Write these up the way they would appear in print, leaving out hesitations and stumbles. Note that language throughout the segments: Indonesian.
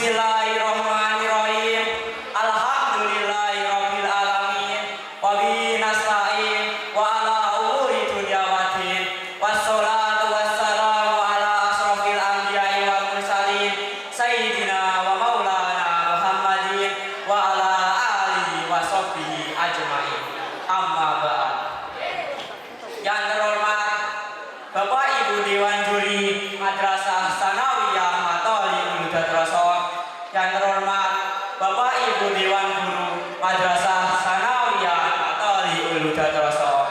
Bismillahirrahmanirrahim. Alhamdulillahirabbil alamin. Wa bihi nasta'in wa ala umuri dunya waddin. Wassalatu wassalamu ala asrofil anbiya'i wal mursalin sayyidina wa maulana Muhammadin wa ala alihi wa sahbihi ajma'in. Amma ba'd. Yang terhormat Bapak Ibu Dewan Juri Madrasah Sanawiyah Matalib Hudatroso, yang terhormat Bapak Ibu Dewan Guru Madrasah Sanawiyah Matalib Hudatroso,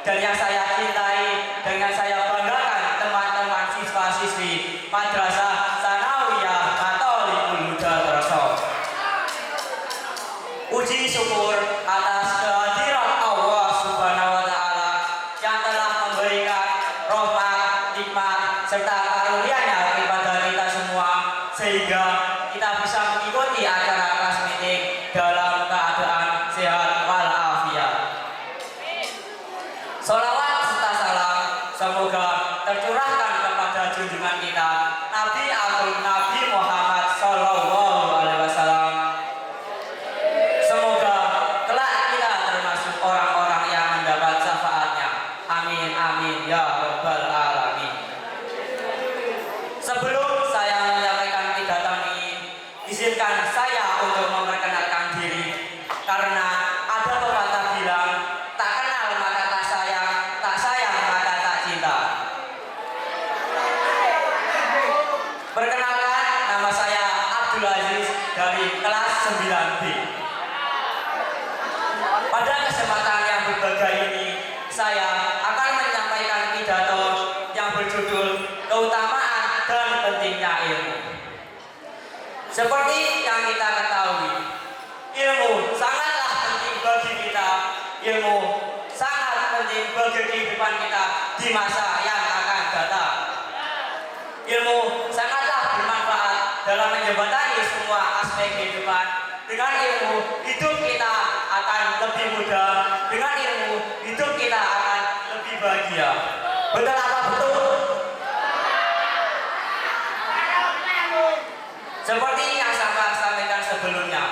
dan yang saya cintai dan yang saya banggakan teman-teman siswa-siswi Madrasah Sanawiyah Matalib Hudatroso. Puji syukur atas kehadiran Allah Subhanahu wa Ta'ala yang telah memberikan rahmat, nikmat, serta karunia-Nya kepada kita semua, sehingga kita bisa mengikuti acara kelas meeting dalam keadaan sehat walafiat. Sholawat serta salam semoga tercurahkan kepada junjungan kita Nabi Agung Nabi Muhammad Sallallahu Alaihi Wasallam. Semoga kelak kita termasuk orang-orang yang mendapat syafaatnya. Amin amin ya rabbal alamin. Sebelum saya menyampaikan pidato ini, izinkan saya untuk memperkenalkan diri, karena ada pepatah bilang, tak kenal maka tak sayang maka tak cinta. Perkenalkan, nama saya Abdul Aziz dari kelas 9B. Pada kesempatan yang berbahagia ini, saya akan menyampaikan pidato yang berjudul Keutamaan dan Pentingnya Ilmu. Seperti yang kita ketahui, ilmu sangatlah penting bagi kita. Ilmu sangat penting bagi kehidupan kita di masa yang akan datang. Ilmu sangatlah bermanfaat dalam menjembatani semua aspek kehidupan. Dengan ilmu, hidup kita akan lebih mudah. Dengan ilmu, hidup kita akan lebih bahagia. Betul apa betul? Seperti yang saya sampaikan sebelumnya,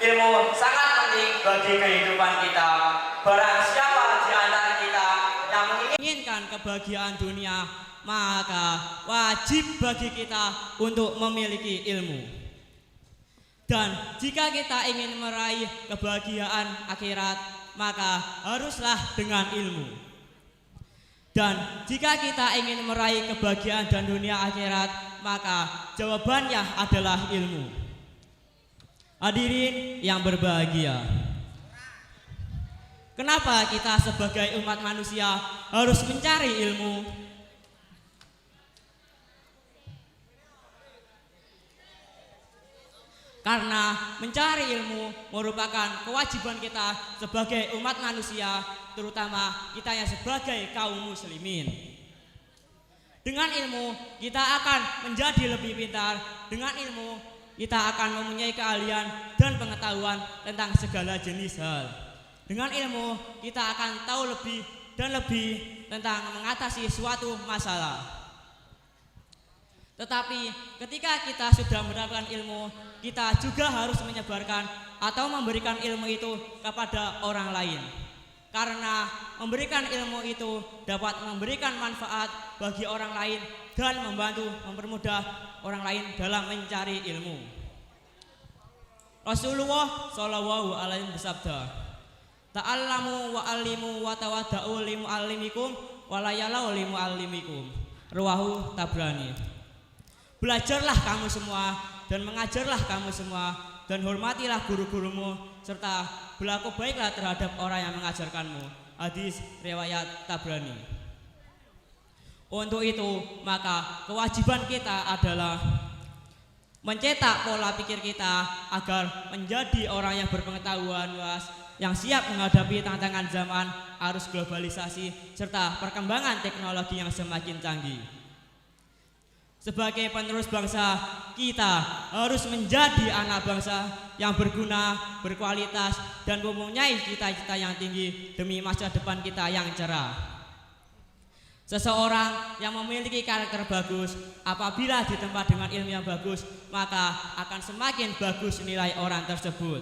ilmu sangat penting bagi kehidupan kita. Barang siapa di antara kita yang menginginkan kebahagiaan dunia, maka wajib bagi kita untuk memiliki ilmu. Dan jika kita ingin meraih kebahagiaan akhirat, maka haruslah dengan ilmu. Dan jika kita ingin meraih kebahagiaan dan dunia akhirat, maka jawabannya adalah ilmu. Hadirin yang berbahagia, kenapa kita sebagai umat manusia harus mencari ilmu? Karena mencari ilmu merupakan kewajiban kita sebagai umat manusia, terutama kita yang sebagai kaum muslimin. Dengan ilmu kita akan menjadi lebih pintar. Dengan ilmu kita akan mempunyai keahlian dan pengetahuan tentang segala jenis hal. Dengan ilmu kita akan tahu lebih dan lebih tentang mengatasi suatu masalah. Tetapi ketika kita sudah mendapatkan ilmu, kita juga harus menyebarkan atau memberikan ilmu itu kepada orang lain. Karena memberikan ilmu itu dapat memberikan manfaat bagi orang lain dan membantu mempermudah orang lain dalam mencari ilmu. Rasulullah Shallallahu Alaihi Wasallam bersabda, "Ta'allamu wa alimu wa tawadda'u li mu'allimikum wa la yalau li mu'allimikum." Rawahu Tabrani. Belajarlah kamu semua dan mengajarlah kamu semua, dan hormatilah guru-gurumu, serta berlaku baiklah terhadap orang yang mengajarkanmu. Hadis riwayat Tabrani. Untuk itu, maka kewajiban kita adalah mencetak pola pikir kita agar menjadi orang yang berpengetahuan luas, yang siap menghadapi tantangan zaman, arus globalisasi, serta perkembangan teknologi yang semakin canggih. Sebagai penerus bangsa, kita harus menjadi anak bangsa yang berguna, berkualitas, dan mempunyai cita-cita yang tinggi demi masa depan kita yang cerah. Seseorang yang memiliki karakter bagus, apabila ditempa dengan ilmu yang bagus, maka akan semakin bagus nilai orang tersebut.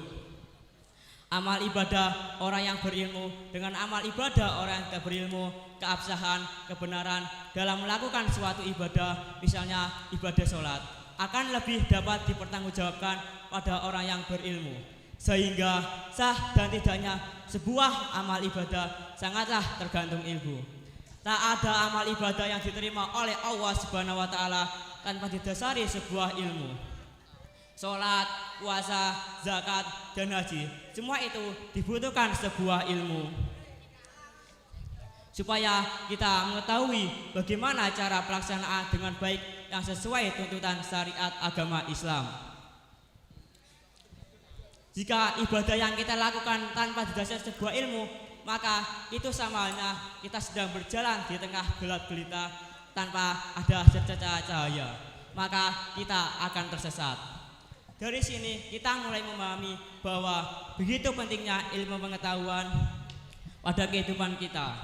Amal ibadah orang yang berilmu dengan amal ibadah orang yang tidak berilmu, keabsahan, kebenaran dalam melakukan suatu ibadah, misalnya ibadah sholat, akan lebih dapat dipertanggungjawabkan pada orang yang berilmu. Sehingga sah dan tidaknya sebuah amal ibadah sangatlah tergantung ilmu. Tak ada amal ibadah yang diterima oleh Allah Subhanahu wa Ta'ala tanpa didasari sebuah ilmu. Sholat, puasa, zakat, dan haji, semua itu dibutuhkan sebuah ilmu. Supaya kita mengetahui bagaimana cara pelaksanaan dengan baik yang sesuai tuntutan syariat agama Islam. Jika ibadah yang kita lakukan tanpa didasari sebuah ilmu, maka itu sama halnya kita sedang berjalan di tengah gelap gulita tanpa ada secercah cahaya, maka kita akan tersesat. Dari sini kita mulai memahami bahwa begitu pentingnya ilmu pengetahuan pada kehidupan kita.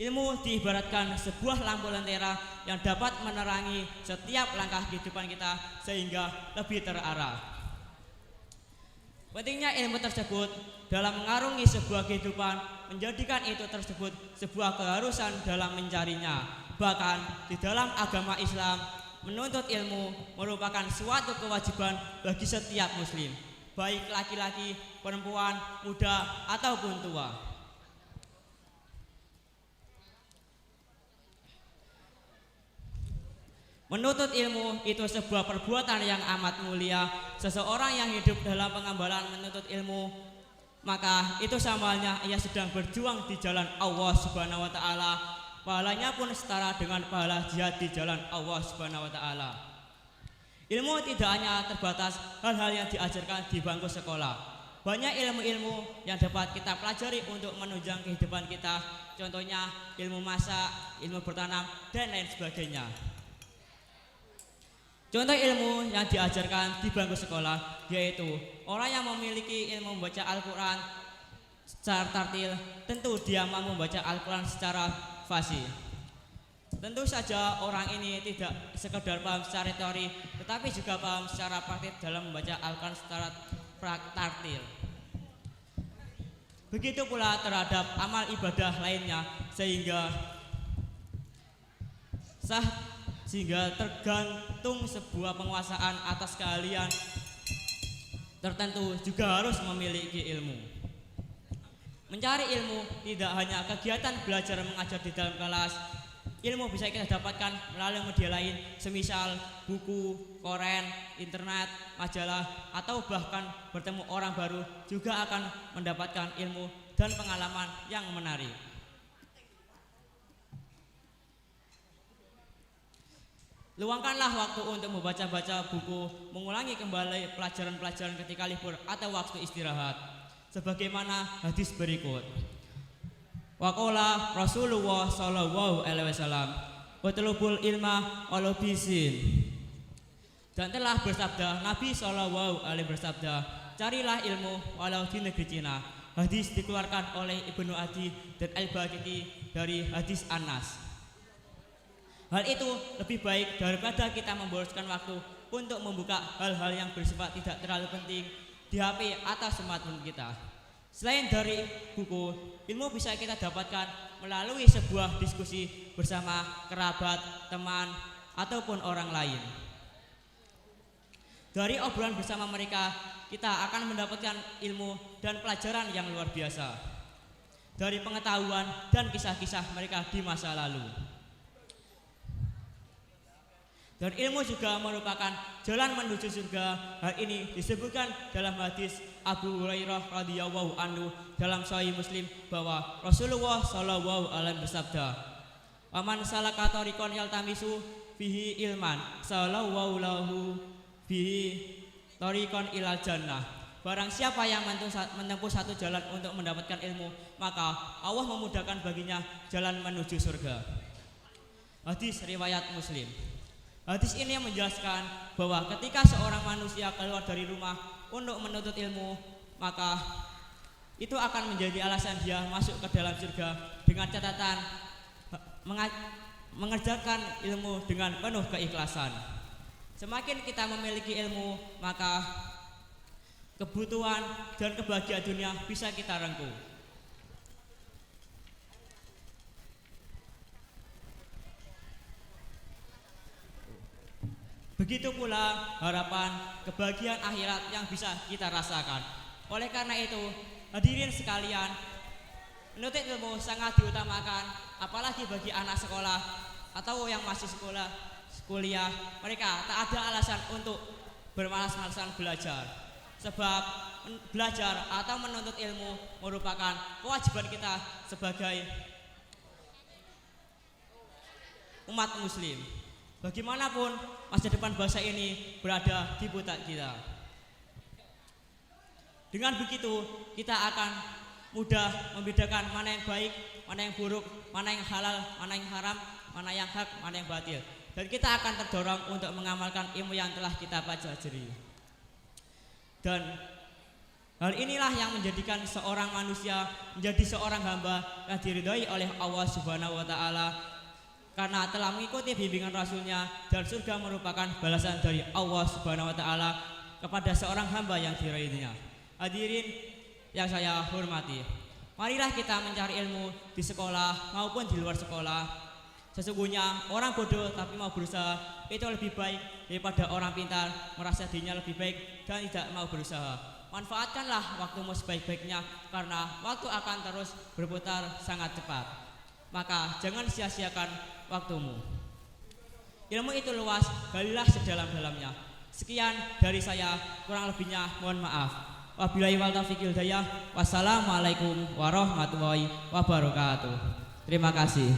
Ilmu diibaratkan sebuah lampu lentera yang dapat menerangi setiap langkah kehidupan kita sehingga lebih terarah. Pentingnya ilmu tersebut dalam mengarungi sebuah kehidupan menjadikan itu tersebut sebuah keharusan dalam mencarinya. Bahkan di dalam agama Islam, menuntut ilmu merupakan suatu kewajiban bagi setiap muslim, baik laki-laki, perempuan, muda, ataupun tua. Menuntut ilmu itu sebuah perbuatan yang amat mulia. Seseorang yang hidup dalam pengambalan menuntut ilmu, maka itu sama halnya ia sedang berjuang di jalan Allah Subhanahu wa Ta'ala. Pahalanya pun setara dengan pahala jihad di jalan Allah Subhanahu wa Ta'ala. Ilmu tidak hanya terbatas hal-hal yang diajarkan di bangku sekolah. Banyak ilmu-ilmu yang dapat kita pelajari untuk menunjang kehidupan kita. Contohnya ilmu masak, ilmu bertanam, dan lain sebagainya. Contoh ilmu yang diajarkan di bangku sekolah yaitu orang yang memiliki ilmu membaca Al-Quran secara tartil, tentu dia mampu membaca Al-Quran secara fasih. Tentu saja orang ini tidak sekedar paham secara teori, tetapi juga paham secara praktik dalam membaca Al-Quran secara tartil. Begitu pula terhadap amal ibadah lainnya, sehingga tergantung sebuah penguasaan atas keahlian tertentu juga harus memiliki ilmu. Mencari ilmu tidak hanya kegiatan belajar mengajar di dalam kelas. Ilmu bisa kita dapatkan melalui media lain, semisal buku, koran, internet, majalah, atau bahkan bertemu orang baru juga akan mendapatkan ilmu dan pengalaman yang menarik. Luangkanlah waktu untuk membaca-baca buku, mengulangi kembali pelajaran-pelajaran ketika libur atau waktu istirahat. Sebagaimana hadis berikut. Waqala Rasulullah sallallahu alaihi wasallam, "Utlubul ilma walau bisin." Dan telah bersabda Nabi sallallahu alaihi bersabda, "Carilah ilmu walau di negeri Cina." Hadis dikeluarkan oleh Ibnu Adi dan Al-Baqi dari hadis Anas. Hal itu lebih baik daripada kita memboroskan waktu untuk membuka hal-hal yang bersifat tidak terlalu penting di HP atau smartphone kita. Selain dari buku, ilmu bisa kita dapatkan melalui sebuah diskusi bersama kerabat, teman, ataupun orang lain. Dari obrolan bersama mereka, kita akan mendapatkan ilmu dan pelajaran yang luar biasa dari pengetahuan dan kisah-kisah mereka di masa lalu. Dan ilmu juga merupakan jalan menuju surga. Hal ini disebutkan dalam hadis Abu Hurairah radhiyallahu anhu dalam Sahih Muslim bahwa Rasulullah sallallahu alaihi bersabda, "Waman salaka tariqan yaltamisu fihi ilman, sallallahu lahu bihi tariqan ilal jannah." Barang siapa yang menempuh satu jalan untuk mendapatkan ilmu, maka Allah memudahkan baginya jalan menuju surga. Hadis riwayat Muslim. Hadis ini menjelaskan bahwa ketika seorang manusia keluar dari rumah untuk menuntut ilmu, maka itu akan menjadi alasan dia masuk ke dalam surga dengan catatan mengerjakan ilmu dengan penuh keikhlasan. Semakin kita memiliki ilmu, maka kebutuhan dan kebahagiaan dunia bisa kita rengkuh. Begitu pula harapan kebahagiaan akhirat yang bisa kita rasakan. Oleh karena itu, hadirin sekalian, menuntut ilmu sangat diutamakan, apalagi bagi anak sekolah atau yang masih kuliah, mereka tak ada alasan untuk bermalas-malasan belajar. Sebab belajar atau menuntut ilmu merupakan kewajiban kita sebagai umat muslim. Bagaimanapun masa depan bangsa ini berada di pundak kita. Dengan begitu kita akan mudah membedakan mana yang baik, mana yang buruk, mana yang halal, mana yang haram, mana yang hak, mana yang batil. Dan kita akan terdorong untuk mengamalkan ilmu yang telah kita pelajari. Dan hal inilah yang menjadikan seorang manusia menjadi seorang hamba yang diridhoi oleh Allah Subhanahu wa Ta'ala, karena telah mengikuti bimbingan Rasulnya, dan surga merupakan balasan dari Allah Subhanahu wa Ta'ala kepada seorang hamba yang diridhoinya. Hadirin yang saya hormati, marilah kita mencari ilmu di sekolah maupun di luar sekolah. Sesungguhnya orang bodoh tapi mau berusaha itu lebih baik daripada orang pintar merasa dirinya lebih baik dan tidak mau berusaha. Manfaatkanlah waktumu sebaik-baiknya, karena waktu akan terus berputar sangat cepat. Maka jangan sia-siakan waktumu. Ilmu itu luas, galilah sedalam-dalamnya. Sekian dari saya, kurang lebihnya mohon maaf. Wabillahi wal taufiq wal hidayah. Wassalamualaikum warahmatullahi wabarakatuh. Terima kasih.